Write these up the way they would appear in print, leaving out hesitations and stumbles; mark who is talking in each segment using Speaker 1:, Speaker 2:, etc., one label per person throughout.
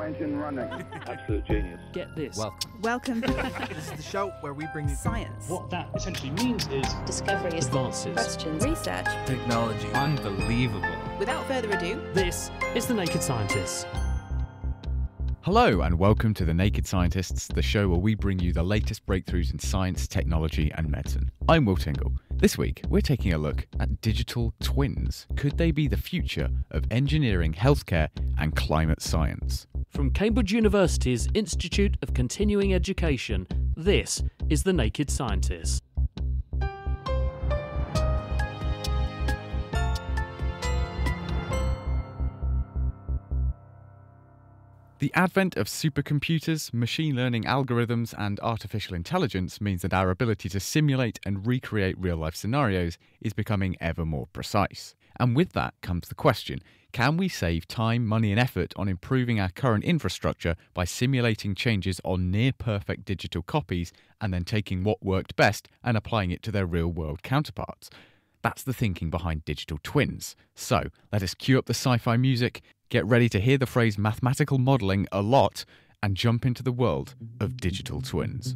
Speaker 1: turbo engine running.
Speaker 2: Absolute genius.
Speaker 3: Get this.
Speaker 4: Welcome.
Speaker 5: This is the show where we bring you
Speaker 4: Science.
Speaker 6: What that essentially means is
Speaker 7: discoveries,
Speaker 3: Advances.
Speaker 7: questions,
Speaker 4: Research.
Speaker 5: technology.
Speaker 8: Unbelievable.
Speaker 4: Without further ado,
Speaker 3: This is The Naked Scientists.
Speaker 9: Hello and welcome to The Naked Scientists, the show where we bring you the latest breakthroughs in science, technology and medicine. I'm Will Tingle. This week, we're taking a look at digital twins. Could they be the future of engineering, healthcare and climate science?
Speaker 3: From Cambridge University's Institute of Continuing Education, this is The Naked Scientists.
Speaker 9: The advent of supercomputers, machine learning algorithms, and artificial intelligence means that our ability to simulate and recreate real-life scenarios is becoming ever more precise. And with that comes the question, can we save time, money, and effort on improving our current infrastructure by simulating changes on near-perfect digital copies and then taking what worked best and applying it to their real-world counterparts? That's the thinking behind digital twins. So, let us cue up the sci-fi music, get ready to hear the phrase mathematical modelling a lot, and jump into the world of digital twins.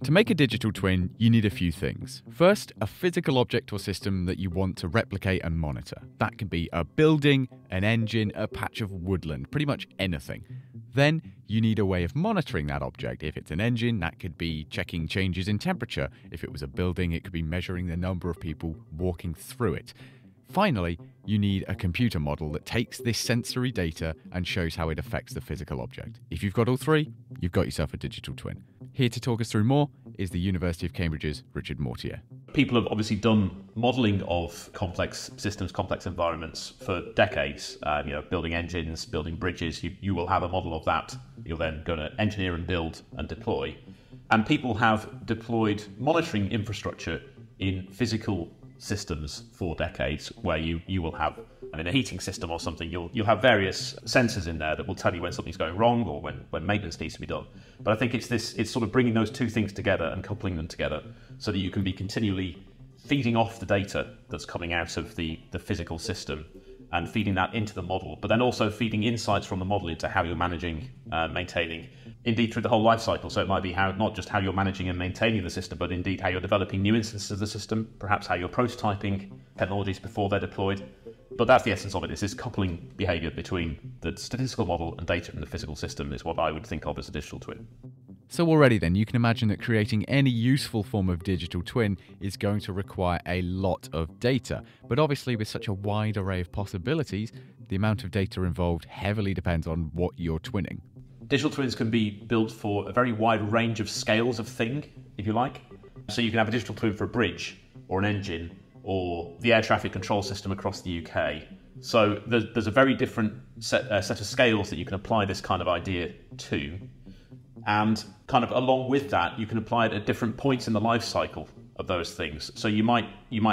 Speaker 9: To make a digital twin, you need a few things. First, a physical object or system that you want to replicate and monitor. That can be a building, an engine, a patch of woodland, pretty much anything. Then, you need a way of monitoring that object. If it's an engine, that could be checking changes in temperature. If it was a building, it could be measuring the number of people walking through it. Finally, you need a computer model that takes this sensory data and shows how it affects the physical object. If you've got all three, you've got yourself a digital twin. Here to talk us through more is the University of Cambridge's Richard Mortier.
Speaker 2: People have obviously done modelling of complex systems, complex environments for decades. Building engines, building bridges, you will have a model of that. You're then going to engineer and build and deploy. And people have deployed monitoring infrastructure in physical systems for decades, where you will have, a heating system or something, you'll have various sensors in there that will tell you when something's going wrong or when maintenance needs to be done. But I think it's sort of bringing those two things together and coupling them together so that you can be continually feeding off the data that's coming out of the physical system and feeding that into the model, but then also feeding insights from the model into how you're managing, maintaining, indeed through the whole life cycle. So it might be not just how you're managing and maintaining the system, but indeed how you're developing new instances of the system, perhaps how you're prototyping technologies before they're deployed. But that's the essence of it. It's this coupling behaviour between the statistical model and data in the physical system is what I would think of as a digital twin.
Speaker 9: So already then, you can imagine that creating any useful form of digital twin is going to require a lot of data. But obviously with such a wide array of possibilities, the amount of data involved heavily depends on what you're twinning.
Speaker 2: Digital twins can be built for a very wide range of scales of thing, if you like. So you can have a digital twin for a bridge or an engine or the air traffic control system across the UK. So there's a very different set of scales that you can apply this kind of idea to. And kind of along with that, you can apply it at different points in the life cycle of those things. So you might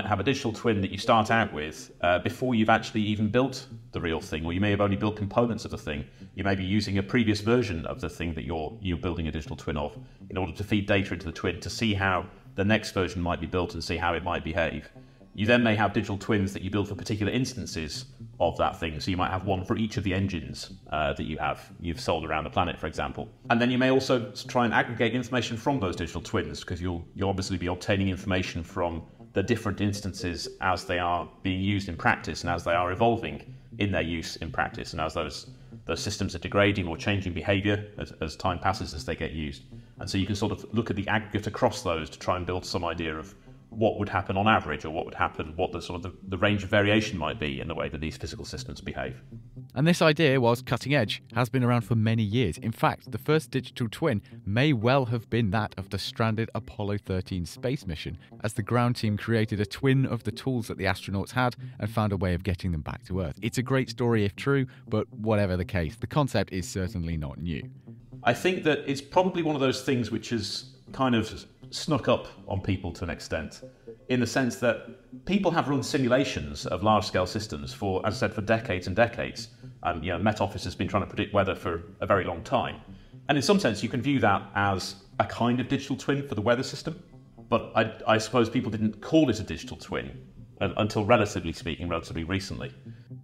Speaker 2: have a digital twin that you start out with before you've actually even built the real thing, or you may have only built components of the thing. You may be using a previous version of the thing that you're building a digital twin of in order to feed data into the twin to see how the next version might be built and see how it might behave. You then may have digital twins that you build for particular instances of that thing. So you might have one for each of the engines that you've sold around the planet, for example. And then you may also try and aggregate information from those digital twins, because you'll obviously be obtaining information from the different instances as they are being used in practice and as they are evolving in their use in practice, and as those systems are degrading or changing behaviour as time passes as they get used. And so you can sort of look at the aggregate across those to try and build some idea of what would happen on average, or what the sort of the range of variation might be in the way that these physical systems behave.
Speaker 9: And this idea, whilst cutting edge, has been around for many years. In fact, the first digital twin may well have been that of the stranded Apollo 13 space mission, as the ground team created a twin of the tools that the astronauts had and found a way of getting them back to Earth. It's a great story if true, but whatever the case, the concept is certainly not new.
Speaker 2: I think that it's probably one of those things which has kind of snuck up on people to an extent, in the sense that people have run simulations of large-scale systems for, as I said, for decades and decades. Met Office has been trying to predict weather for a very long time. And in some sense, you can view that as a kind of digital twin for the weather system. But I suppose people didn't call it a digital twin until relatively recently.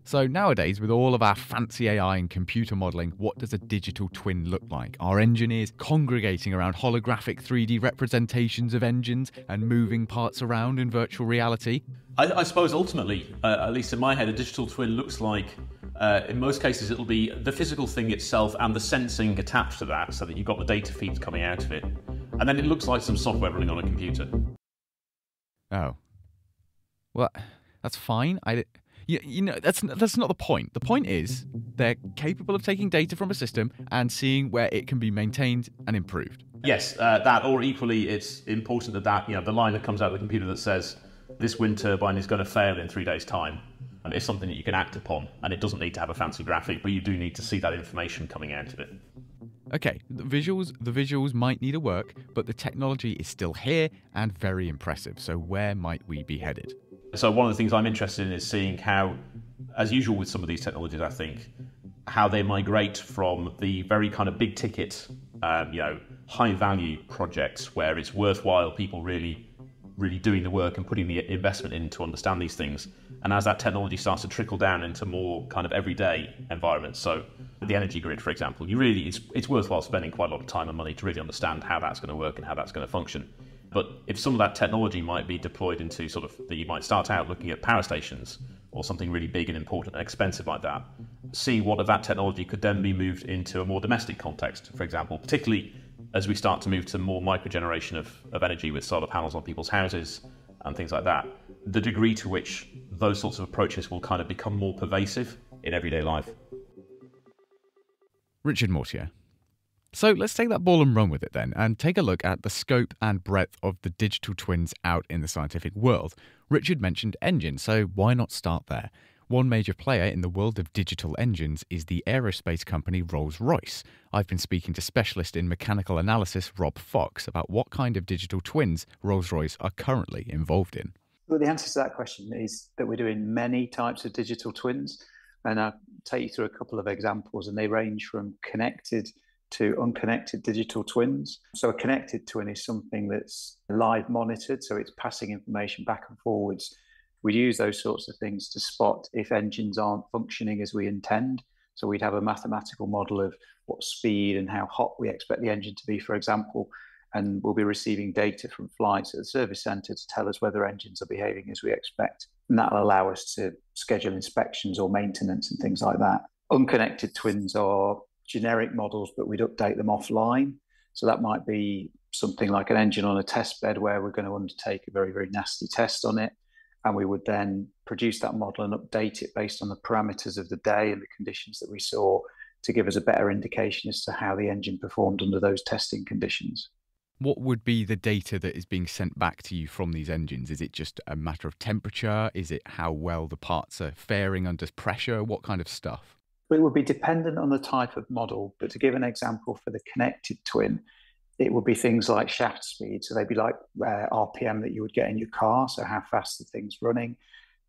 Speaker 9: So nowadays, with all of our fancy AI and computer modelling, what does a digital twin look like? Are engineers congregating around holographic 3D representations of engines and moving parts around in virtual reality?
Speaker 2: I suppose ultimately, at least in my head, a digital twin looks like, in most cases, it'll be the physical thing itself and the sensing attached to that, so that you've got the data feeds coming out of it. And then it looks like some software running on a computer.
Speaker 9: Oh. Well, that's fine. You know, that's not the point. The point is they're capable of taking data from a system and seeing where it can be maintained and improved.
Speaker 2: Yes, that, or equally, it's important that the line that comes out of the computer that says this wind turbine is going to fail in 3 days' time, and it's something that you can act upon, and it doesn't need to have a fancy graphic, but you do need to see that information coming out of it.
Speaker 9: Okay, the visuals might need a work, but the technology is still here and very impressive. So where might we be headed?
Speaker 2: So one of the things I'm interested in is seeing how, as usual with some of these technologies, I think, how they migrate from the very kind of big ticket, high value projects where it's worthwhile people really doing the work and putting the investment in to understand these things. And as that technology starts to trickle down into more kind of everyday environments, so the energy grid, for example, it's worthwhile spending quite a lot of time and money to really understand how that's going to work and how that's going to function. But if some of that technology might be deployed into you might start out looking at power stations or something really big and important and expensive like that, see what of that technology could then be moved into a more domestic context, for example, particularly as we start to move to more microgeneration of energy with solar panels on people's houses and things like that, the degree to which those sorts of approaches will kind of become more pervasive in everyday life.
Speaker 9: Richard Mortier. So let's take that ball and run with it then, and take a look at the scope and breadth of the digital twins out in the scientific world. Richard mentioned engines, so why not start there? One major player in the world of digital engines is the aerospace company Rolls-Royce. I've been speaking to specialist in mechanical analysis Rob Fox about what kind of digital twins Rolls-Royce are currently involved in.
Speaker 1: Well, the answer to that question is that we're doing many types of digital twins, and I'll take you through a couple of examples, and they range from connected to unconnected digital twins. So a connected twin is something that's live monitored, so it's passing information back and forwards. We use those sorts of things to spot if engines aren't functioning as we intend. So we'd have a mathematical model of what speed and how hot we expect the engine to be, for example, and we'll be receiving data from flights at the service centre to tell us whether engines are behaving as we expect. And that'll allow us to schedule inspections or maintenance and things like that. Unconnected twins are generic models, but we'd update them offline. So that might be something like an engine on a test bed where we're going to undertake a very, very nasty test on it. And we would then produce that model and update it based on the parameters of the day and the conditions that we saw to give us a better indication as to how the engine performed under those testing conditions.
Speaker 9: What would be the data that is being sent back to you from these engines? Is it just a matter of temperature? Is it how well the parts are faring under pressure? What kind of stuff?
Speaker 1: It would be dependent on the type of model, but to give an example for the connected twin, it would be things like shaft speed. So they'd be like RPM that you would get in your car, so how fast the thing's running,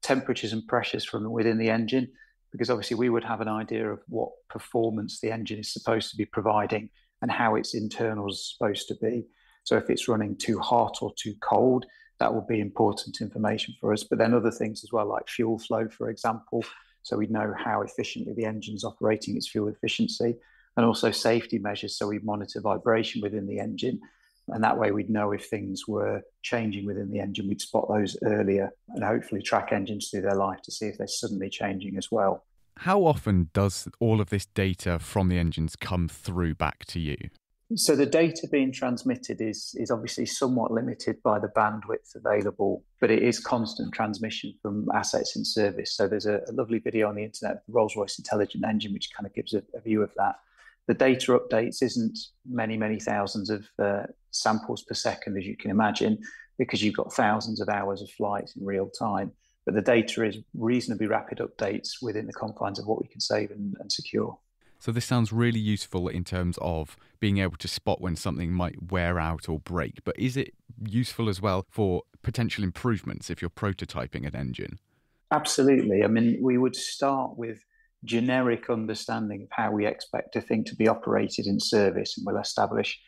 Speaker 1: temperatures and pressures from within the engine, because obviously we would have an idea of what performance the engine is supposed to be providing and how its internals are supposed to be. So if it's running too hot or too cold, that would be important information for us. But then other things as well, like fuel flow, for example. So we'd know how efficiently the engine's operating its fuel efficiency, and also safety measures. So we'd monitor vibration within the engine, and that way we'd know if things were changing within the engine. We'd spot those earlier and hopefully track engines through their life to see if they're suddenly changing as well.
Speaker 9: How often does all of this data from the engines come through back to you?
Speaker 1: So the data being transmitted is obviously somewhat limited by the bandwidth available, but it is constant transmission from assets in service. So there's a lovely video on the internet, the Rolls-Royce Intelligent Engine, which kind of gives a view of that. The data updates isn't many thousands of samples per second, as you can imagine, because you've got thousands of hours of flight in real time. But the data is reasonably rapid updates within the confines of what we can save and secure.
Speaker 9: So this sounds really useful in terms of being able to spot when something might wear out or break. But is it useful as well for potential improvements if you're prototyping an engine?
Speaker 1: Absolutely. I mean, we would start with generic understanding of how we expect a thing to be operated in service, and we'll establish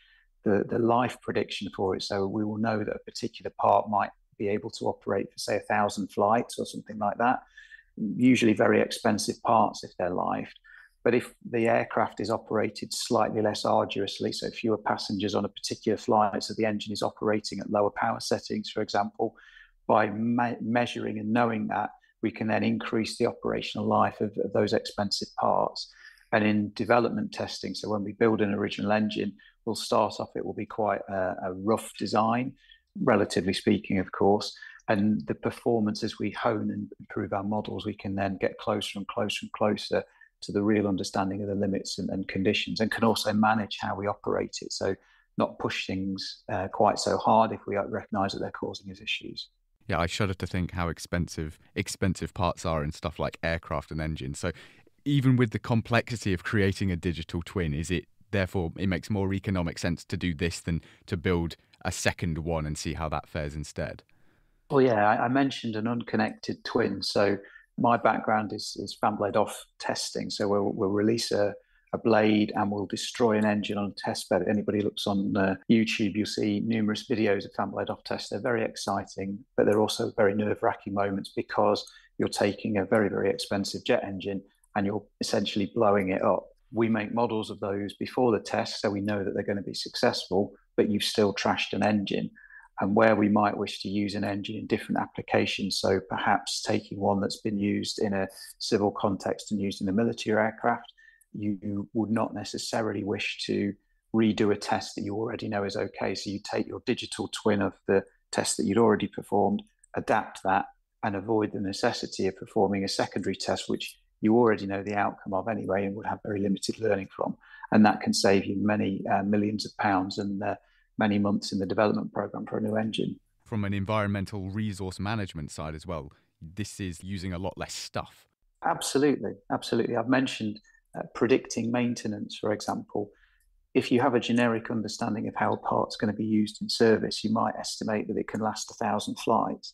Speaker 1: the life prediction for it. So we will know that a particular part might be able to operate for, say, 1,000 flights or something like that. Usually very expensive parts if they're lived. But if the aircraft is operated slightly less arduously, so fewer passengers on a particular flight, so the engine is operating at lower power settings, for example, by measuring and knowing that, we can then increase the operational life of those expensive parts. And in development testing, so when we build an original engine, we'll start off, it will be quite a rough design, relatively speaking, of course. And the performance, as we hone and improve our models, we can then get closer and closer and closer to the real understanding of the limits and conditions, and can also manage how we operate it. So not push things quite so hard if we recognise that they're causing us issues.
Speaker 9: Yeah, I shudder to think how expensive parts are in stuff like aircraft and engines. So even with the complexity of creating a digital twin, is it therefore it makes more economic sense to do this than to build a second one and see how that fares instead?
Speaker 1: Well, yeah, I mentioned an unconnected twin. So my background is fan blade off testing. So we'll release a blade and we'll destroy an engine on a test bed. If anybody looks on YouTube, you'll see numerous videos of fan blade off tests. They're very exciting, but they're also very nerve-wracking moments because you're taking a very, very expensive jet engine and you're essentially blowing it up. We make models of those before the test, so we know that they're going to be successful, but you've still trashed an engine. And where we might wish to use an engine in different applications, so perhaps taking one that's been used in a civil context and used in a military aircraft, you would not necessarily wish to redo a test that you already know is okay. So you take your digital twin of the test that you'd already performed, adapt that, and avoid the necessity of performing a secondary test, which you already know the outcome of anyway and would have very limited learning from. And that can save you many millions of pounds and many months in the development program for a new engine.
Speaker 9: From an environmental resource management side as well, this is using a lot less stuff.
Speaker 1: Absolutely. I've mentioned predicting maintenance, for example. If you have a generic understanding of how a part's going to be used in service, you might estimate that it can last 1,000 flights,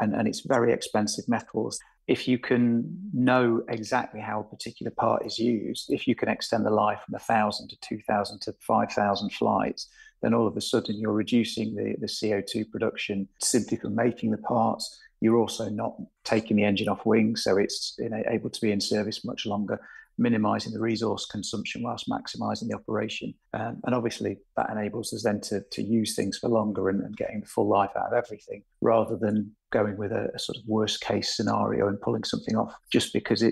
Speaker 1: and it's very expensive metals. If you can know exactly how a particular part is used, if you can extend the life from 1,000 to 2,000 to 5,000 flights, then all of a sudden you're reducing the CO2 production simply from making the parts. You're also not taking the engine off wing, so it's able to be in service much longer, minimising the resource consumption whilst maximising the operation. And obviously that enables us then to use things for longer and getting the full life out of everything, rather than going with a sort of worst case scenario and pulling something off just because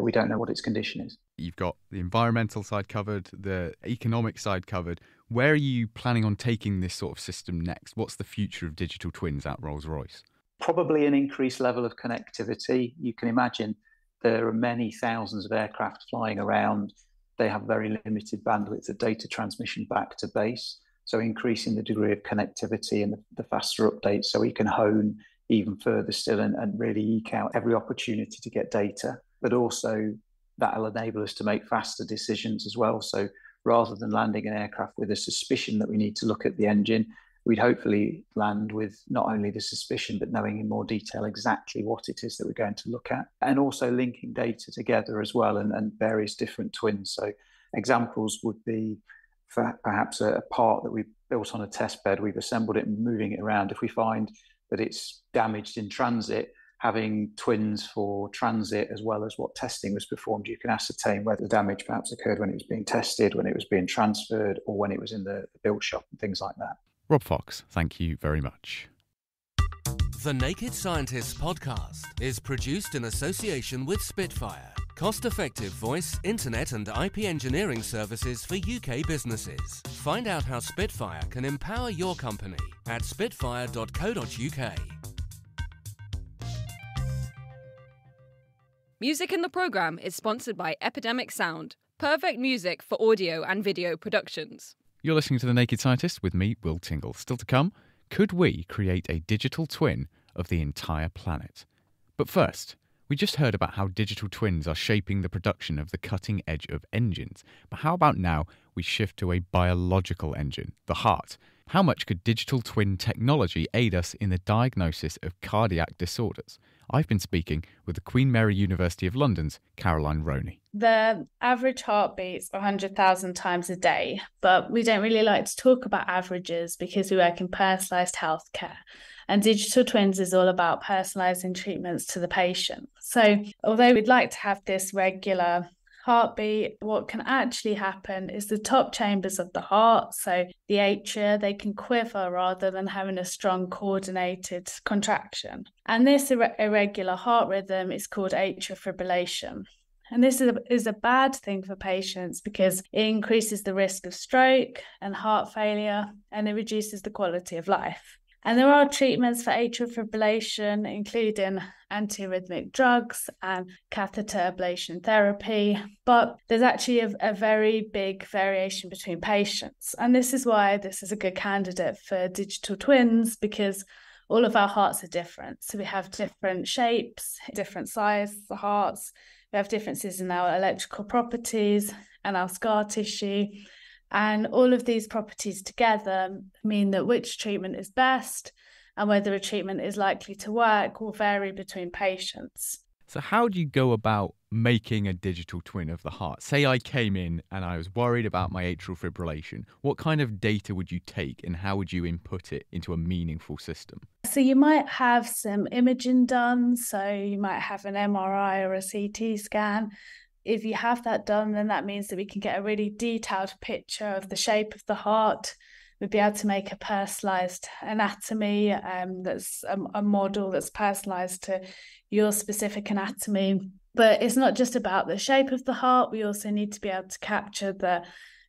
Speaker 1: we don't know what its condition is.
Speaker 9: You've got the environmental side covered, the economic side covered. Where are you planning on taking this sort of system next? What's the future of digital twins at Rolls-Royce?
Speaker 1: Probably an increased level of connectivity. You can imagine there are many thousands of aircraft flying around. They have very limited bandwidth of data transmission back to base. So increasing the degree of connectivity and the faster updates so we can hone even further still and really eke out every opportunity to get data. But also that'll enable us to make faster decisions as well. So rather than landing an aircraft with a suspicion that we need to look at the engine, we'd hopefully land with not only the suspicion, but knowing in more detail exactly what it is that we're going to look at, and also linking data together as well and various different twins. So examples would be for perhaps a part that we've built on a test bed, we've assembled it and moving it around. If we find that it's damaged in transit, having twins for transit as well as what testing was performed, you can ascertain whether the damage perhaps occurred when it was being tested, when it was being transferred, or when it was in the build shop and things like that.
Speaker 9: Rob Fox, thank you very much.
Speaker 3: The Naked Scientists podcast is produced in association with Spitfire, cost-effective voice, internet and IP engineering services for UK businesses. Find out how Spitfire can empower your company at spitfire.co.uk.
Speaker 6: Music in the programme is sponsored by Epidemic Sound, perfect music for audio and video productions.
Speaker 9: You're listening to The Naked Scientist with me, Will Tingle. Still to come, could we create a digital twin of the entire planet? But first, we just heard about how digital twins are shaping the production of the cutting edge of engines. But how about now we shift to a biological engine, the heart? How much could digital twin technology aid us in the diagnosis of cardiac disorders? I've been speaking with the Queen Mary University of London's Caroline Roney.
Speaker 7: The average heart beats 100,000 times a day, but we don't really like to talk about averages because we work in personalised healthcare. And digital twins is all about personalising treatments to the patient. So although we'd like to have this regular heartbeat, what can actually happen is the top chambers of the heart, so the atria, they can quiver rather than having a strong coordinated contraction. And this irregular heart rhythm is called atrial fibrillation. And this is a bad thing for patients because it increases the risk of stroke and heart failure, and it reduces the quality of life. And there are treatments for atrial fibrillation, including antiarrhythmic drugs and catheter ablation therapy, but there's actually a very big variation between patients. And this is why this is a good candidate for digital twins, because all of our hearts are different. So we have different shapes, different sizes of hearts. We have differences in our electrical properties and our scar tissue. And all of these properties together mean that which treatment is best and whether a treatment is likely to work will vary between patients.
Speaker 9: So how do you go about making a digital twin of the heart? Say I came in and I was worried about my atrial fibrillation. What kind of data would you take and how would you input it into a meaningful system?
Speaker 7: So you might have some imaging done. So you might have an MRI or a CT scan. If you have that done, then that means that we can get a really detailed picture of the shape of the heart. We'd be able to make a personalised anatomy that's a model that's personalised to your specific anatomy. But it's not just about the shape of the heart. We also need to be able to capture the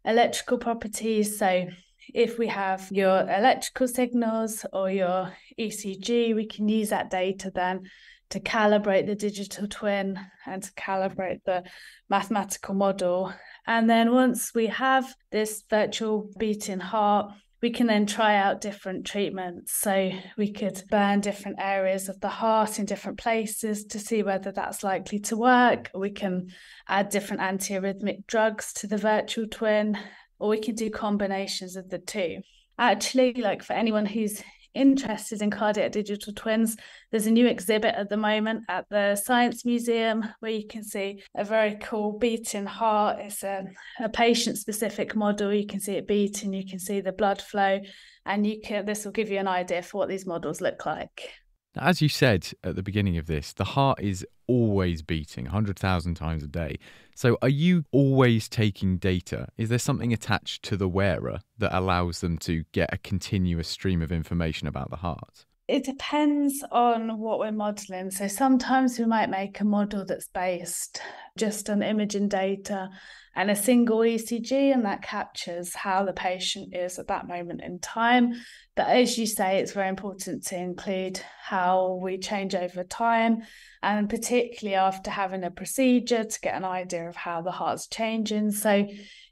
Speaker 7: electrical properties. So if we have your electrical signals or your ECG, we can use that data then to calibrate the digital twin and to calibrate the mathematical model. And then once we have this virtual beating heart, we can then try out different treatments. So we could burn different areas of the heart in different places to see whether that's likely to work. We can add different antiarrhythmic drugs to the virtual twin, or we can do combinations of the two. Actually, like for anyone who's interested in cardiac digital twins, there's a new exhibit at the moment at the Science Museum where you can see a very cool beating heart. It's a patient-specific model. You can see it beating, you can see the blood flow, and this will give you an idea for what these models look like.
Speaker 9: As you said at the beginning of this, the heart is always beating 100,000 times a day. So are you always taking data? Is there something attached to the wearer that allows them to get a continuous stream of information about the heart?
Speaker 7: It depends on what we're modelling. So sometimes we might make a model that's based just on imaging data and a single ECG, and that captures how the patient is at that moment in time. But as you say, it's very important to include how we change over time, and particularly after having a procedure to get an idea of how the heart's changing. So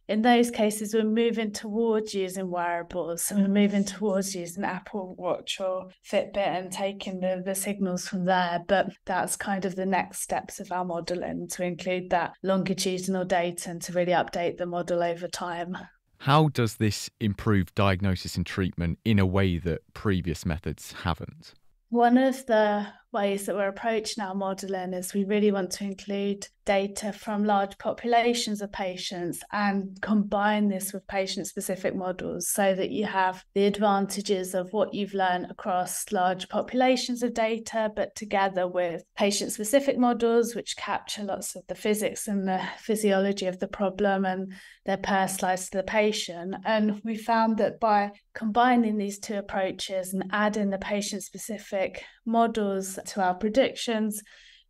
Speaker 7: in those cases, we're moving towards using wearables. So we're moving towards using Apple Watch or Fitbit and taking the signals from there. But that's kind of the next steps of our modelling, to include that longitudinal data and to really update the model over time.
Speaker 9: How does this improve diagnosis and treatment in a way that previous methods haven't?
Speaker 7: One of the ways that we're approaching our modelling is we really want to include data from large populations of patients and combine this with patient-specific models so that you have the advantages of what you've learned across large populations of data, but together with patient-specific models which capture lots of the physics and the physiology of the problem, and they're personalised to the patient. And we found that by combining these two approaches and adding the patient-specific models to our predictions,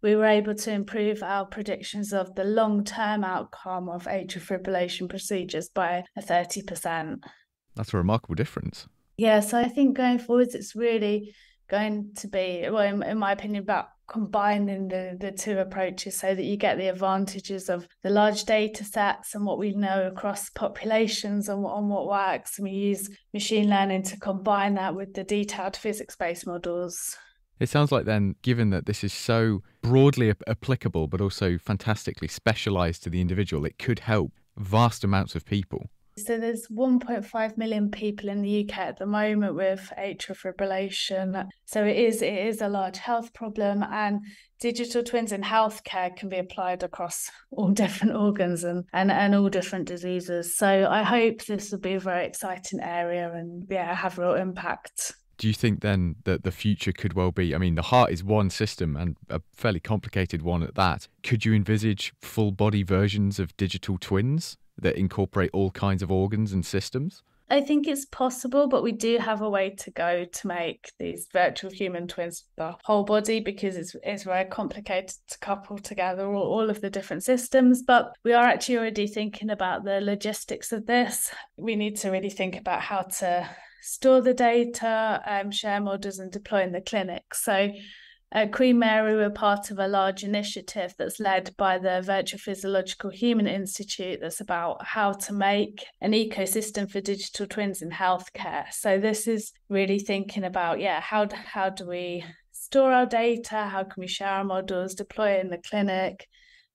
Speaker 7: we were able to improve our predictions of the long-term outcome of atrial fibrillation procedures by 30%.
Speaker 9: That's a remarkable difference.
Speaker 7: Yeah, so I think going forwards, it's really going to be, well, in my opinion, about combining the two approaches so that you get the advantages of the large data sets and what we know across populations and what works. And we use machine learning to combine that with the detailed physics-based models.
Speaker 9: It sounds like then, given that this is so broadly applicable, but also fantastically specialised to the individual, it could help vast amounts of people.
Speaker 7: So there's 1.5 million people in the UK at the moment with atrial fibrillation. So it is a large health problem, and digital twins in healthcare can be applied across all different organs and all different diseases. So I hope this will be a very exciting area and have real impact.
Speaker 9: Do you think then that the future could well be, I mean, the heart is one system and a fairly complicated one at that. Could you envisage full body versions of digital twins that incorporate all kinds of organs and systems?
Speaker 7: I think it's possible, but we do have a way to go to make these virtual human twins the whole body, because it's very complicated to couple together all of the different systems. But we are actually already thinking about the logistics of this. We need to really think about how to store the data, share models and deploy in the clinic. So at Queen Mary, we're part of a large initiative that's led by the Virtual Physiological Human Institute that's about how to make an ecosystem for digital twins in healthcare. So this is really thinking about, how do we store our data? How can we share our models, deploy it in the clinic?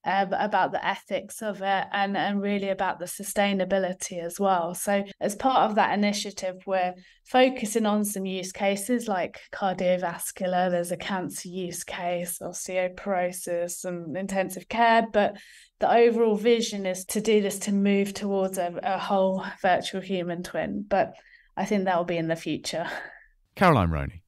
Speaker 7: About the ethics of it and really about the sustainability as well. So as part of that initiative, we're focusing on some use cases like cardiovascular, there's a cancer use case, osteoporosis and intensive care, but the overall vision is to do this to move towards a whole virtual human twin. But I think that will be in the future.
Speaker 9: Caroline Roney,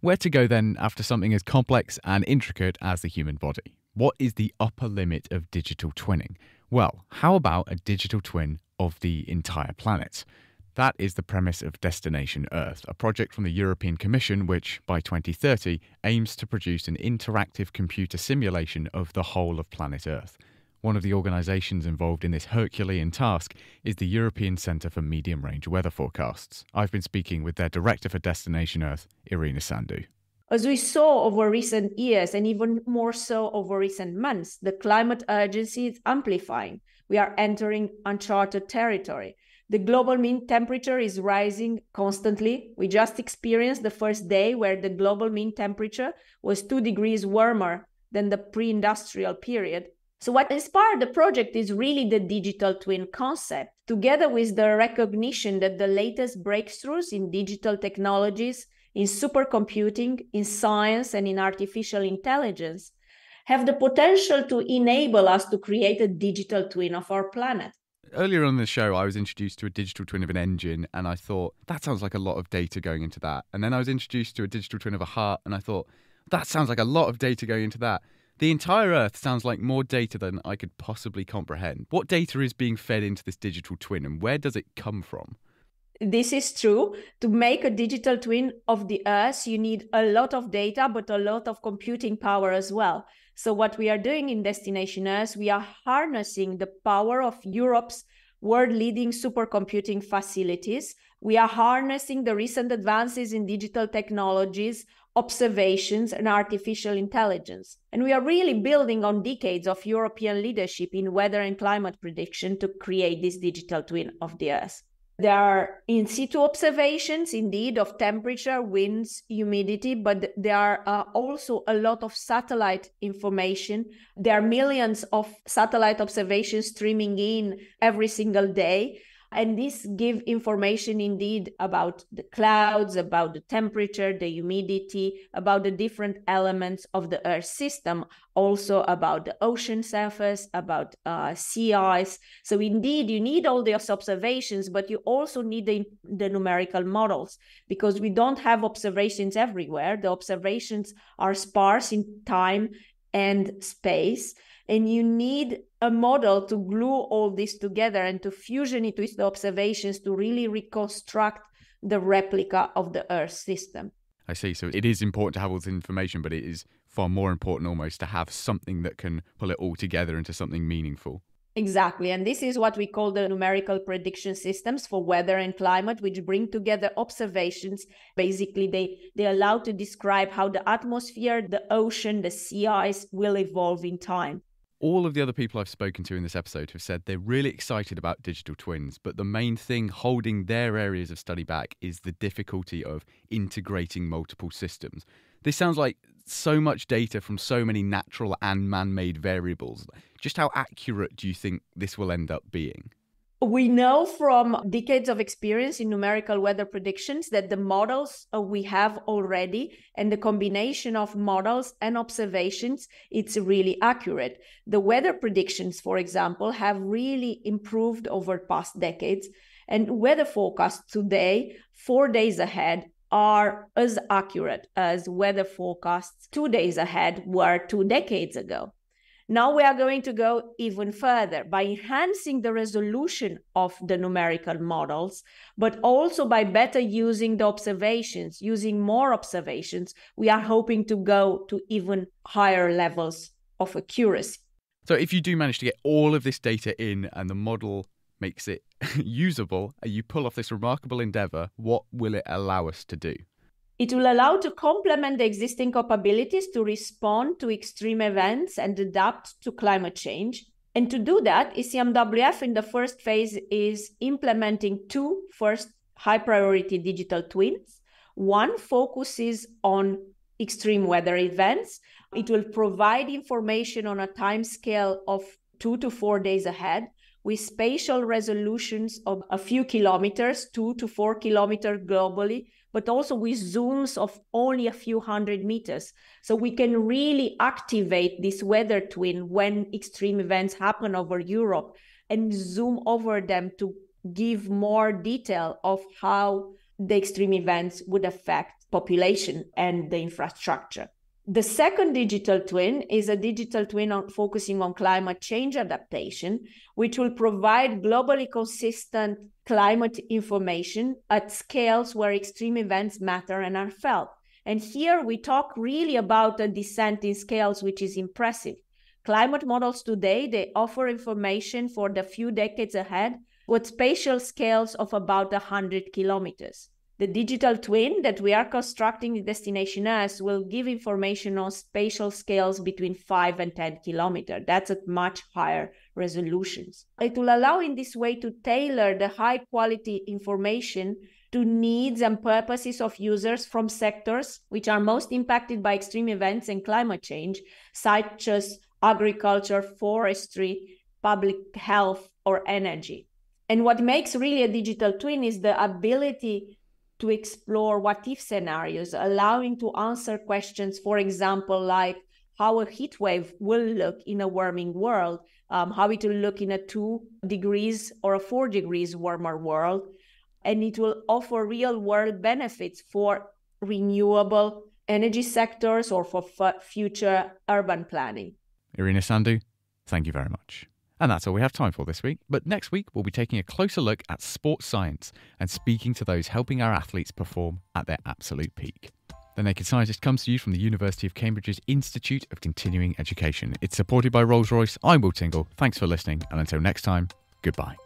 Speaker 9: where to go then after something as complex and intricate as the human body? What is the upper limit of digital twinning? Well, how about a digital twin of the entire planet? That is the premise of Destination Earth, a project from the European Commission which, by 2030, aims to produce an interactive computer simulation of the whole of planet Earth. One of the organisations involved in this Herculean task is the European Centre for Medium Range Weather Forecasts. I've been speaking with their director for Destination Earth, Irina Sandu.
Speaker 8: As we saw over recent years, and even more so over recent months, the climate urgency is amplifying. We are entering uncharted territory. The global mean temperature is rising constantly. We just experienced the first day where the global mean temperature was 2 degrees warmer than the pre-industrial period. So what inspired the project is really the digital twin concept, together with the recognition that the latest breakthroughs in digital technologies, in supercomputing, in science, and in artificial intelligence have the potential to enable us to create a digital twin of our planet.
Speaker 9: Earlier on the show, I was introduced to a digital twin of an engine, and I thought, that sounds like a lot of data going into that. And then I was introduced to a digital twin of a heart, and I thought, that sounds like a lot of data going into that. The entire Earth sounds like more data than I could possibly comprehend. What data is being fed into this digital twin, and where does it come from?
Speaker 8: This is true. To make a digital twin of the Earth, you need a lot of data, but a lot of computing power as well. So what we are doing in Destination Earth, we are harnessing the power of Europe's world-leading supercomputing facilities. We are harnessing the recent advances in digital technologies, observations, and artificial intelligence. And we are really building on decades of European leadership in weather and climate prediction to create this digital twin of the Earth. There are in situ observations, indeed, of temperature, winds, humidity, but there are also a lot of satellite information. There are millions of satellite observations streaming in every single day. And this gives information indeed about the clouds, about the temperature, the humidity, about the different elements of the Earth system, also about the ocean surface, about sea ice. So indeed, you need all those observations, but you also need the numerical models, because we don't have observations everywhere. The observations are sparse in time and space. And you need a model to glue all this together and to fusion it with the observations to really reconstruct the replica of the Earth system.
Speaker 9: I see. So it is important to have all this information, but it is far more important almost to have something that can pull it all together into something meaningful.
Speaker 8: Exactly. And this is what we call the numerical prediction systems for weather and climate, which bring together observations. Basically, they allow to describe how the atmosphere, the ocean, the sea ice will evolve in time.
Speaker 9: All of the other people I've spoken to in this episode have said they're really excited about digital twins, but the main thing holding their areas of study back is the difficulty of integrating multiple systems. This sounds like so much data from so many natural and man-made variables. Just how accurate do you think this will end up being?
Speaker 8: We know from decades of experience in numerical weather predictions that the models we have already and the combination of models and observations, it's really accurate. The weather predictions, for example, have really improved over past decades. And weather forecasts today, 4 days ahead, are as accurate as weather forecasts 2 days ahead were 2 decades ago. Now we are going to go even further by enhancing the resolution of the numerical models, but also by better using the observations, using more observations. We are hoping to go to even higher levels of accuracy.
Speaker 9: So if you do manage to get all of this data in and the model makes it usable, and you pull off this remarkable endeavour, what will it allow us to do?
Speaker 8: It will allow to complement the existing capabilities to respond to extreme events and adapt to climate change. And to do that, ECMWF in the first phase is implementing 2 first high-priority digital twins. One focuses on extreme weather events. It will provide information on a timescale of 2 to 4 days ahead, with spatial resolutions of a few kilometers, 2 to 4 kilometers globally, but also with zooms of only a few hundred meters. So we can really activate this weather twin when extreme events happen over Europe and zoom over them to give more detail of how the extreme events would affect population and the infrastructure. The second digital twin is a digital twin focusing on climate change adaptation, which will provide globally consistent climate information at scales where extreme events matter and are felt. And here we talk really about a descent in scales, which is impressive. Climate models today, they offer information for the few decades ahead with spatial scales of about 100 kilometers. The digital twin that we are constructing in Destination Earth will give information on spatial scales between 5 and 10 kilometers. That's at much higher resolutions. It will allow in this way to tailor the high quality information to needs and purposes of users from sectors which are most impacted by extreme events and climate change, such as agriculture, forestry, public health, or energy. And what makes really a digital twin is the ability to explore what-if scenarios, allowing to answer questions, for example, like how a heat wave will look in a warming world, how it will look in a 2 degrees or a 4 degrees warmer world. And it will offer real-world benefits for renewable energy sectors or for future urban planning.
Speaker 9: Irina Sandu, thank you very much. And that's all we have time for this week. But next week, we'll be taking a closer look at sports science and speaking to those helping our athletes perform at their absolute peak. The Naked Scientist comes to you from the University of Cambridge's Institute of Continuing Education. It's supported by Rolls-Royce. I'm Will Tingle. Thanks for listening. And until next time, goodbye.